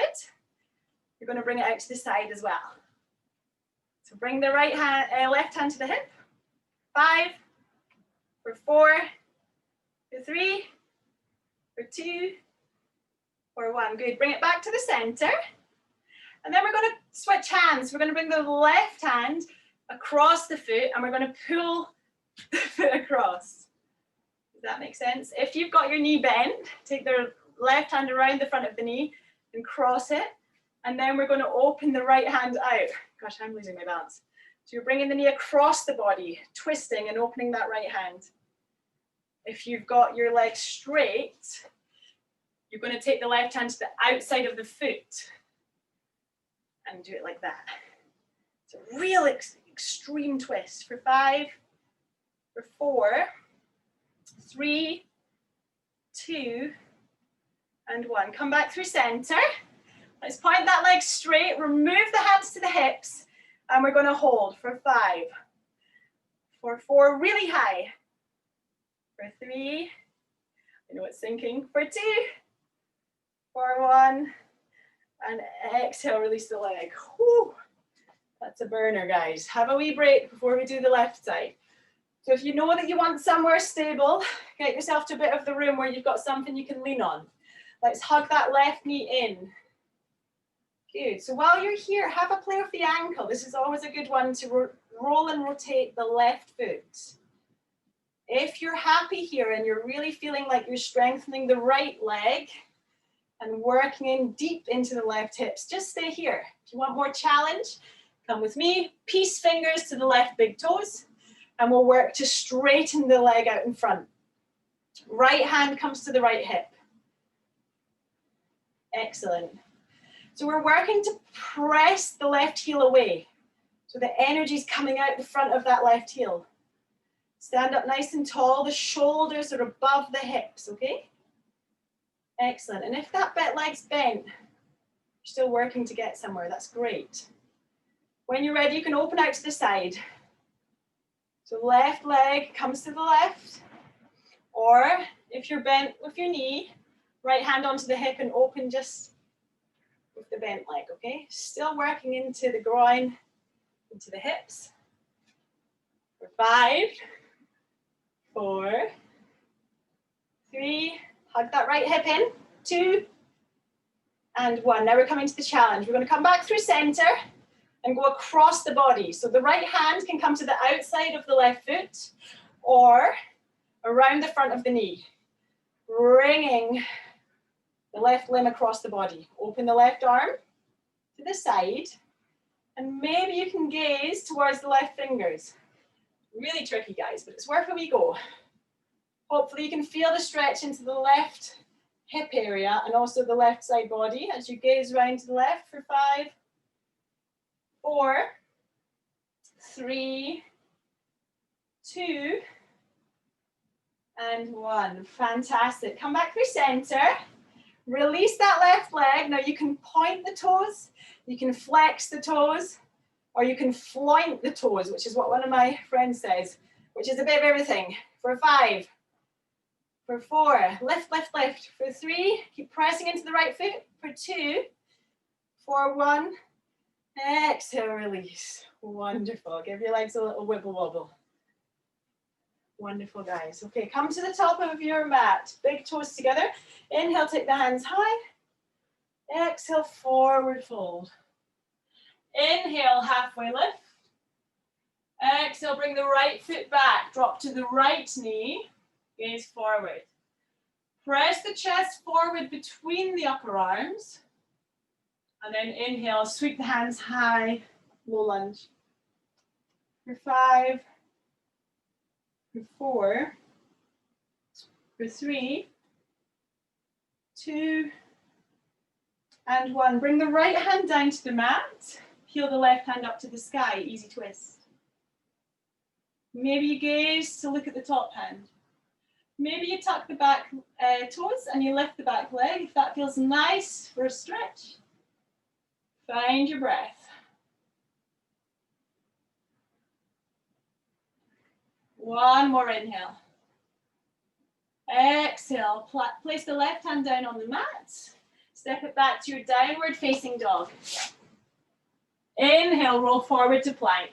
[SPEAKER 2] you're going to bring it out to the side as well. So bring the right hand, left hand to the hip. 5, for 4, for 3, for 2, for 1. Good. Bring it back to the center. And then we're going to switch hands. We're going to bring the left hand across the foot and we're going to pull the foot across. Does that make sense? If you've got your knee bent, take the left hand around the front of the knee and cross it. And then we're going to open the right hand out. Gosh, I'm losing my balance. So you're bringing the knee across the body, twisting and opening that right hand. If you've got your leg straight, you're going to take the left hand to the outside of the foot and do it like that. It's a real extreme twist. For 5, for 4, 3, 2, and 1. Come back through center. Let's point that leg straight. Remove the hands to the hips. And we're going to hold for 5, for 4, really high. For 3, I know it's sinking. For 2, for 1, and exhale, release the leg. Whew. That's a burner, guys. Have a wee break before we do the left side. So if you know that you want somewhere stable, get yourself to a bit of the room where you've got something you can lean on. Let's hug that left knee in. Good. So while you're here, have a play with the ankle. This is always a good one to roll and rotate the left foot. If you're happy here and you're really feeling like you're strengthening the right leg and working in deep into the left hips, just stay here. If you want more challenge, come with me. Peace fingers to the left big toes, and we'll work to straighten the leg out in front. Right hand comes to the right hip. Excellent. So we're working to press the left heel away. So the energy is coming out the front of that left heel. Stand up nice and tall. The shoulders are above the hips, okay? Excellent. And if that leg's bent, you're still working to get somewhere. That's great. When you're ready, you can open out to the side. So left leg comes to the left, or if you're bent with your knee, right hand onto the hip and open just with the bent leg, okay? Still working into the groin, into the hips. For 5, 4, 3, hug that right hip in, 2, and 1. Now we're coming to the challenge. We're going to come back through center and go across the body. So the right hand can come to the outside of the left foot or around the front of the knee, bringing the left limb across the body. Open the left arm to the side, and maybe you can gaze towards the left fingers. Really tricky, guys, but it's worth a wee go. Hopefully you can feel the stretch into the left hip area and also the left side body as you gaze round to the left for 5, 4, 3, 2, and 1. Fantastic. Come back through center. Release that left leg. Now you can point the toes, you can flex the toes, or you can floint the toes, which is what one of my friends says, which is a bit of everything. For 5, for 4, lift, lift, lift. For 3, keep pressing into the right foot. For 2, for 1, exhale, release. Wonderful. Give your legs a little wibble wobble. Wonderful, guys. Okay, come to the top of your mat. Big toes together. Inhale, take the hands high. Exhale, forward fold. Inhale, halfway lift. Exhale, bring the right foot back. Drop to the right knee. Gaze forward. Press the chest forward between the upper arms. And then inhale, sweep the hands high, low lunge. For 5, for 4, for 3, 2, and 1. Bring the right hand down to the mat. Peel the left hand up to the sky, easy twist. Maybe you gaze to look at the top hand. Maybe you tuck the back toes and you lift the back leg. If that feels nice for a stretch, find your breath. One more inhale. Exhale, place the left hand down on the mat. Step it back to your downward facing dog. Inhale, roll forward to plank.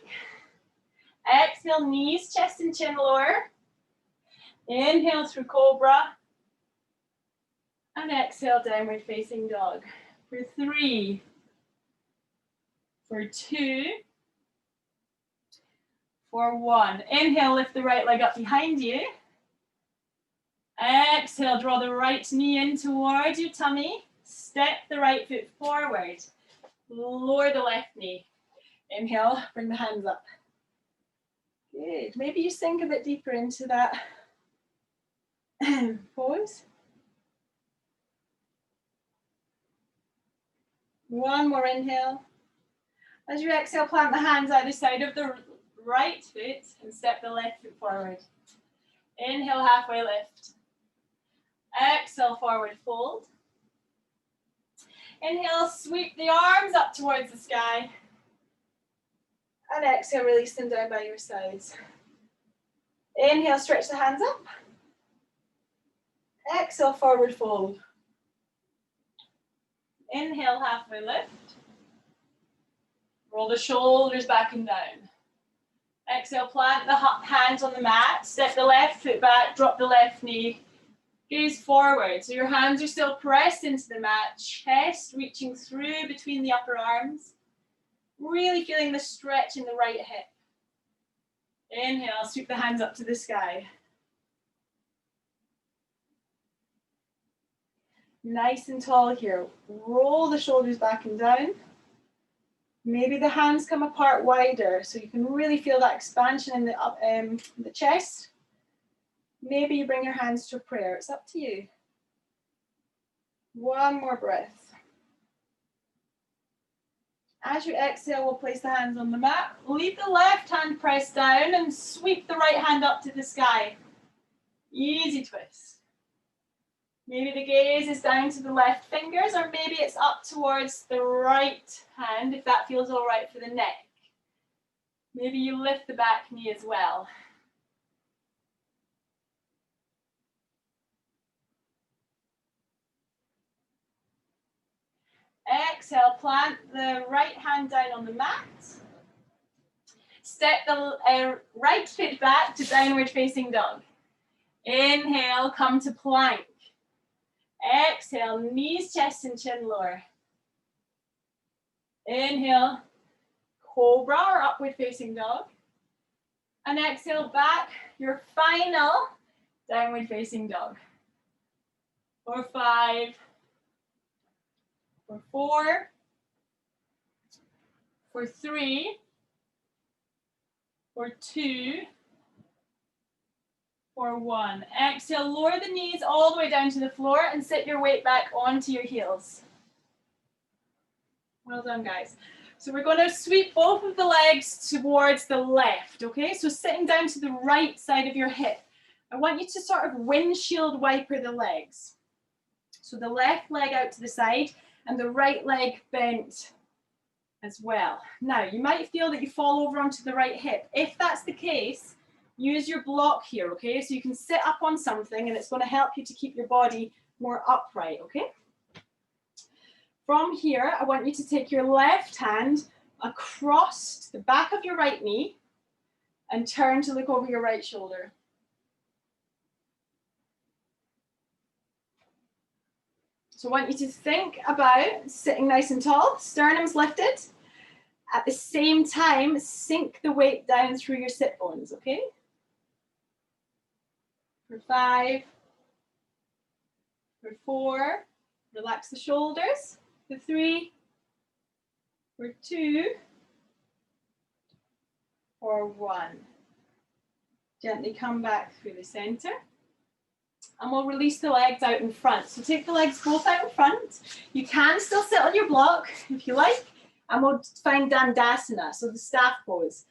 [SPEAKER 2] Exhale, knees, chest and chin lower. Inhale through cobra. And exhale, downward facing dog. For 3, for 2, for 1. Inhale, lift the right leg up behind you. Exhale, draw the right knee in towards your tummy. Step the right foot forward. Lower the left knee. Inhale, bring the hands up. Good. Maybe you sink a bit deeper into that pose. One more inhale. As you exhale, plant the hands either side of the right foot and step the left foot forward. Inhale, halfway lift. Exhale, forward fold. Inhale, sweep the arms up towards the sky. And exhale, release them down by your sides. Inhale, stretch the hands up. Exhale, forward fold. Inhale, halfway lift. Roll the shoulders back and down. Exhale, plant the hands on the mat. Step the left foot back, drop the left knee. Gaze forward. So your hands are still pressed into the mat. Chest reaching through between the upper arms. Really feeling the stretch in the right hip. Inhale, sweep the hands up to the sky. Nice and tall here. Roll the shoulders back and down. Maybe the hands come apart wider so you can really feel that expansion in the chest. Maybe you bring your hands to a prayer. It's up to you. One more breath. As you exhale, we'll place the hands on the mat. Leave the left hand pressed down and sweep the right hand up to the sky. Easy twist. Maybe the gaze is down to the left fingers, or maybe it's up towards the right hand, if that feels all right for the neck.
[SPEAKER 1] Maybe you lift the back knee as well. Exhale, plant the right hand down on the mat. Step the right foot back to downward facing dog. Inhale, come to plank. Exhale, knees, chest and chin lower. Inhale, cobra or upward facing dog. And exhale back, your final downward facing dog. For 5, for 4, for 3, for 2, for 1. Exhale, lower the knees all the way down to the floor and sit your weight back onto your heels. Well done, guys. So we're going to sweep both of the legs towards the left, okay? So sitting down to the right side of your hip. I want you to sort of windshield wiper the legs. So the left leg out to the side and the right leg bent as well. Now, you might feel that you fall over onto the right hip. If that's the case, use your block here, okay? So you can sit up on something and it's going to help you to keep your body more upright, okay? From here, I want you to take your left hand across the back of your right knee and turn to look over your right shoulder. So I want you to think about sitting nice and tall, sternum's lifted. At the same time, sink the weight down through your sit bones, okay? For 5, for 4, relax the shoulders. For 3, for 2, for 1. Gently come back through the center. And we'll release the legs out in front. So take the legs both out in front. You can still sit on your block if you like. And we'll find Dandasana, so the staff pose.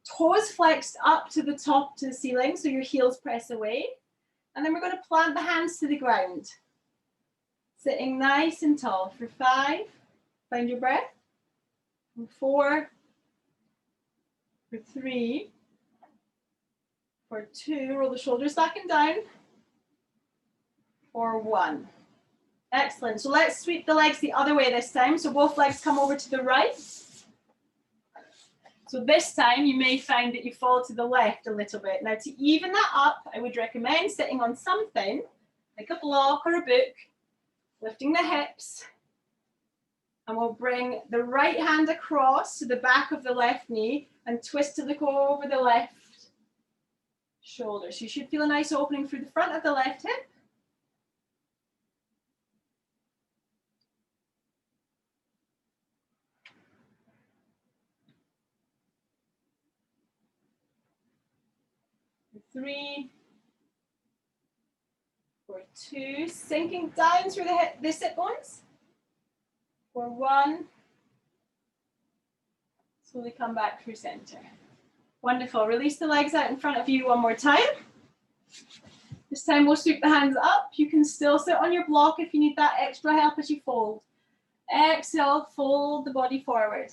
[SPEAKER 1] Toes flexed up to the top, to the ceiling, so your heels press away. And then we're going to plant the hands to the ground. Sitting nice and tall for 5. Find your breath. For 4. For 3. For 2. Roll the shoulders back and down. For 1. Excellent. So let's sweep the legs the other way this time. So both legs come over to the right. So this time you may find that you fall to the left a little bit. Now to even that up, I would recommend sitting on something like a block or a book, lifting the hips. And we'll bring the right hand across to the back of the left knee and twist to look over the left shoulder. So you should feel a nice opening through the front of the left hip. For 3, for 2, sinking down through the sit bones. For 1, slowly come back through center. Wonderful. Release the legs out in front of you one more time. This time we'll sweep the hands up. You can still sit on your block if you need that extra help as you fold. Exhale, fold the body forward.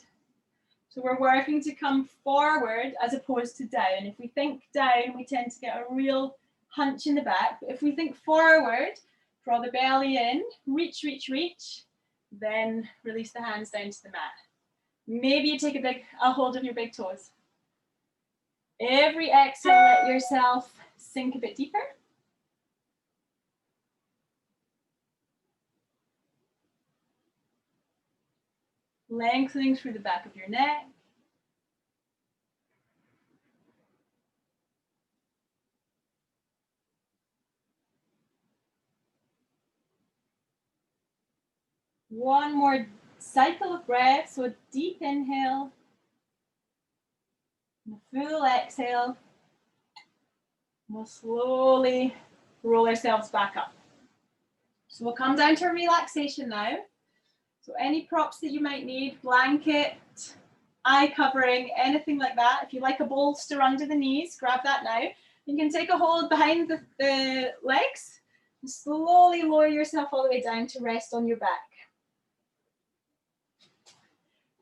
[SPEAKER 1] So we're working to come forward as opposed to down. If we think down, we tend to get a real hunch in the back. But if we think forward, draw the belly in, reach, reach, reach, then release the hands down to the mat. Maybe you take a hold of your big toes. Every exhale, let yourself sink a bit deeper. Lengthening through the back of your neck. One more cycle of breath, so a deep inhale, and a full exhale. We'll slowly roll ourselves back up. So we'll come down to a relaxation now. So any props that you might need, blanket, eye covering, anything like that. If you like a bolster under the knees, grab that now. You can take a hold behind the legs and slowly lower yourself all the way down to rest on your back.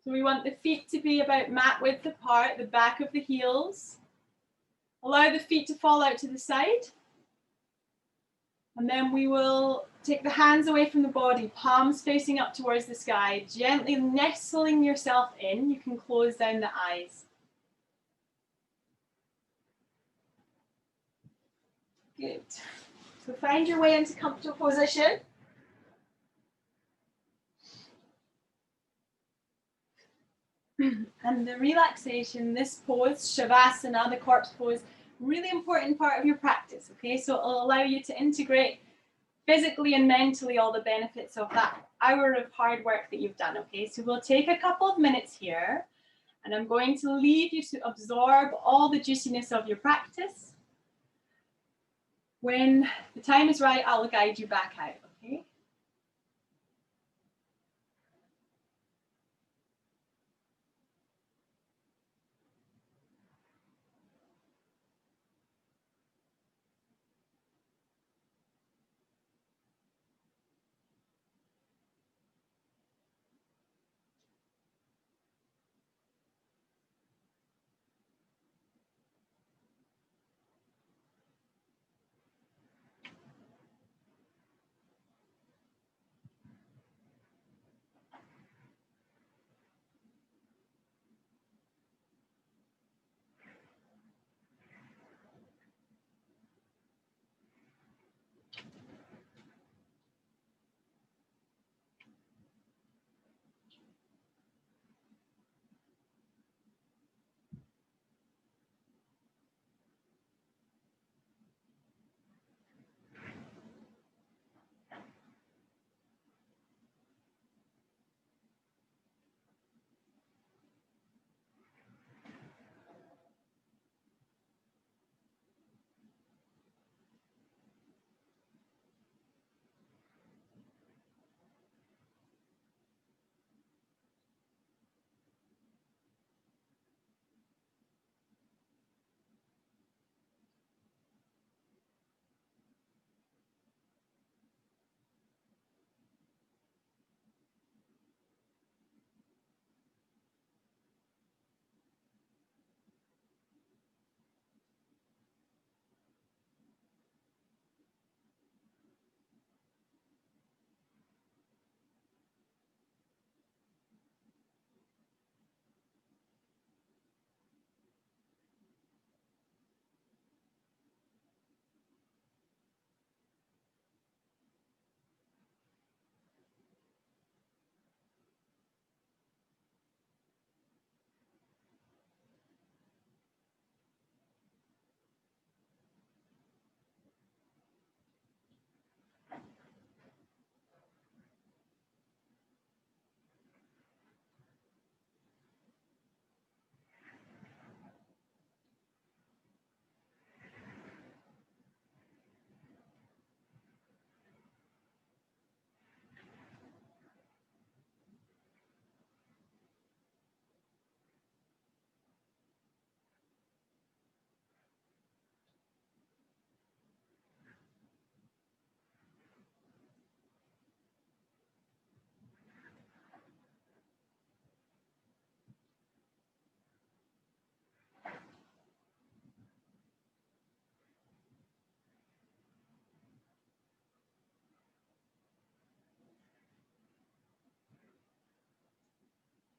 [SPEAKER 1] So we want the feet to be about mat width apart, the back of the heels. Allow the feet to fall out to the side. And then we will take the hands away from the body, palms facing up towards the sky, gently nestling yourself in. You can close down the eyes. Good. So find your way into comfortable position. And the relaxation, this pose, Shavasana, the corpse pose, really important part of your practice, okay? So it'll allow you to integrate physically and mentally all the benefits of that hour of hard work that you've done, okay? So we'll take a couple of minutes here, and I'm going to leave you to absorb all the juiciness of your practice. When the time is right, I'll guide you back out, okay?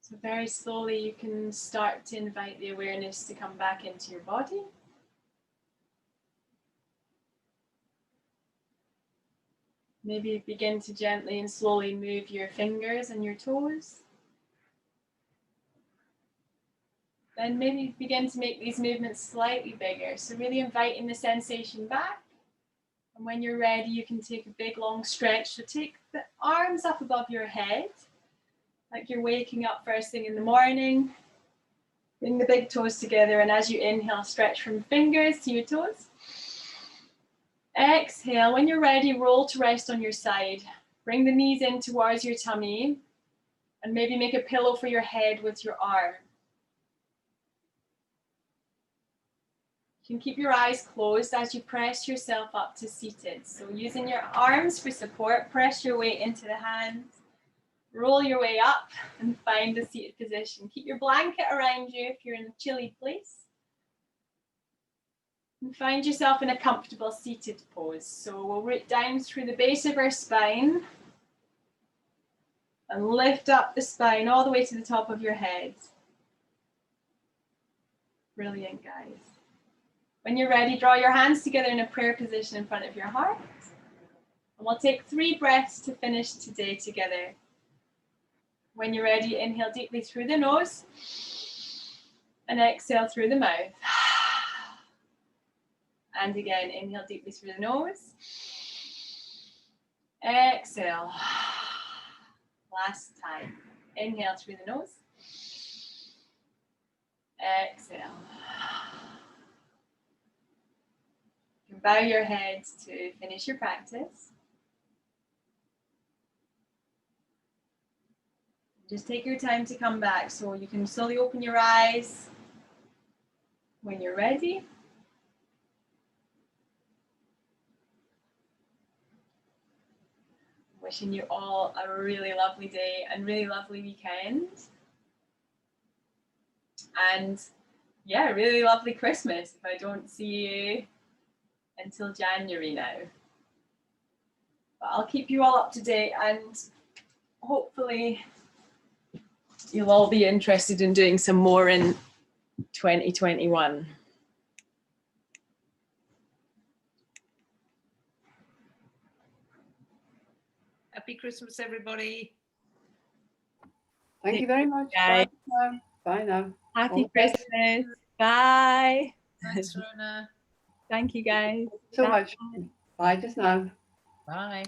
[SPEAKER 1] So very slowly you can start to invite the awareness to come back into your body. Maybe begin to gently and slowly move your fingers and your toes. Then maybe begin to make these movements slightly bigger. So really inviting the sensation back. And when you're ready, you can take a big long stretch. So take the arms up above your head, like you're waking up first thing in the morning. Bring the big toes together, and as you inhale, stretch from fingers to your toes. Exhale. When you're ready, roll to rest on your side. Bring the knees in towards your tummy, and maybe make a pillow for your head with your arm. You can keep your eyes closed as you press yourself up to seated. So using your arms for support, press your weight into the hands. Roll your way up and find a seated position. Keep your blanket around you if you're in a chilly place. And find yourself in a comfortable seated pose. So we'll root down through the base of our spine and lift up the spine all the way to the top of your head. Brilliant, guys. When you're ready, draw your hands together in a prayer position in front of your heart. And we'll take 3 breaths to finish today together. When you're ready, inhale deeply through the nose and exhale through the mouth. And again, inhale deeply through the nose. Exhale. Last time. Inhale through the nose. Exhale. You can bow your head to finish your practice. Just take your time to come back, so you can slowly open your eyes when you're ready. Wishing you all a really lovely day and really lovely weekend. And yeah, really lovely Christmas if I don't see you until January now. But I'll keep you all up to date, and hopefully you'll all be interested in doing some more in 2021.
[SPEAKER 3] Happy Christmas, everybody.
[SPEAKER 4] Thank you very much.
[SPEAKER 1] Bye.
[SPEAKER 4] Bye now. Bye now.
[SPEAKER 1] Happy Christmas. Bye.
[SPEAKER 3] Thanks, Rhona.
[SPEAKER 1] Thank you, guys.
[SPEAKER 4] So much. Bye just now.
[SPEAKER 3] Bye.